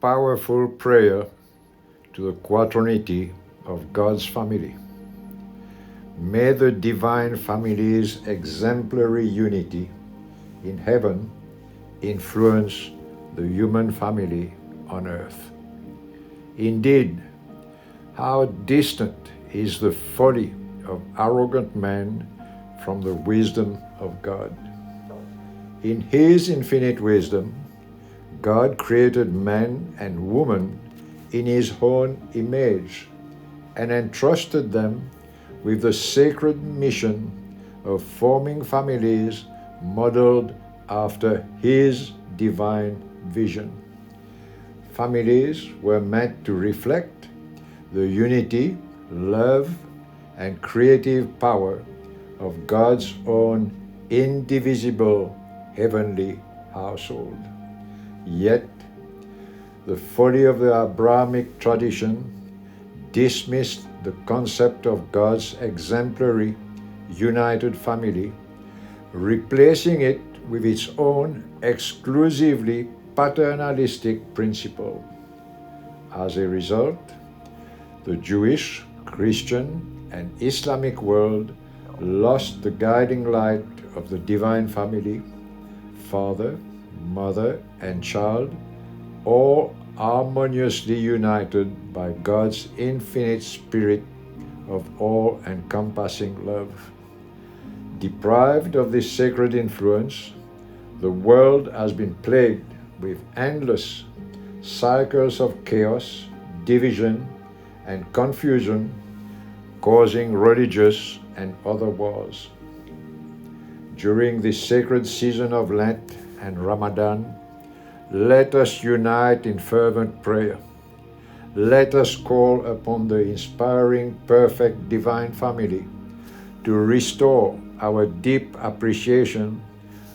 powerful prayer to the Quattronity of God's family. May the divine family's exemplary unity in heaven influence the human family on earth. Indeed, how distant is the folly of arrogant man from the wisdom of God. In His infinite wisdom, God created man and woman in His own image and entrusted them with the sacred mission of forming families modeled after His divine vision. Families were meant to reflect the unity, love, and creative power of God's own indivisible heavenly household. Yet, the folly of the Abrahamic tradition dismissed the concept of God's exemplary, united family, replacing it with its own exclusively paternalistic principle. As a result, the Jewish, Christian, and Islamic world lost the guiding light of the divine family, father, mother, and child, all harmoniously united by God's infinite spirit of all-encompassing love. Deprived of this sacred influence, the world has been plagued with endless cycles of chaos, division, and confusion, causing religious and other wars. During this sacred season of Lent and Ramadan, let us unite in fervent prayer. Let us call upon the inspiring, perfect divine family to restore our deep appreciation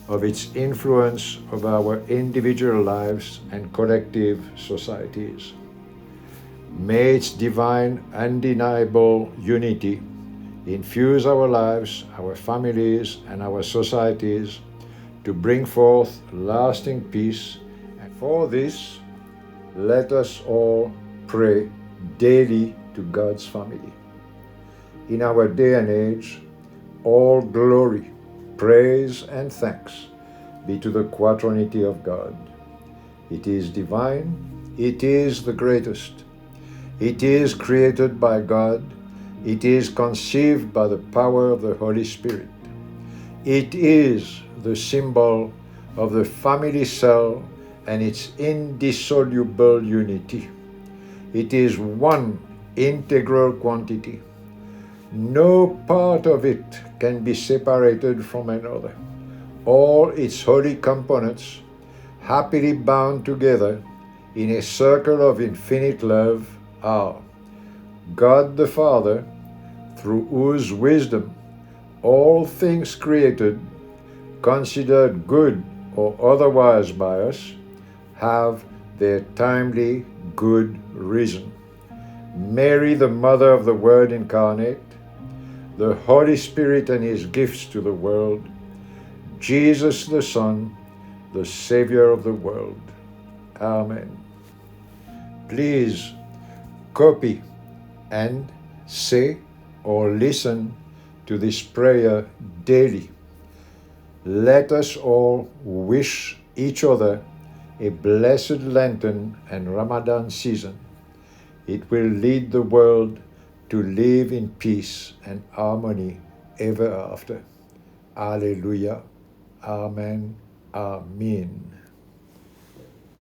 of its influence over our individual lives and collective societies. May its divine, undeniable unity infuse our lives, our families, and our societies to bring forth lasting peace. And for this, let us all pray daily to God's family. In our day and age, all glory, praise, and thanks be to the Quattronity of God. It is divine, it is the greatest. It is created by God, it is conceived by the power of the Holy Spirit. It is the symbol of the family cell and its indissoluble unity. It is one integral quantity. No part of it can be separated from another. All its holy components, happily bound together in a circle of infinite love, are God the Father, through whose wisdom all things created, considered good or otherwise by us, have their timely good reason. Mary, the mother of the Word incarnate, the Holy Spirit and His gifts to the world, Jesus the Son, the Savior of the world. Amen. Please copy and say or listen to this prayer daily. Let us all wish each other a blessed Lenten and Ramadan season. It will lead the world to live in peace and harmony ever after. Alleluia. Amen. Amen.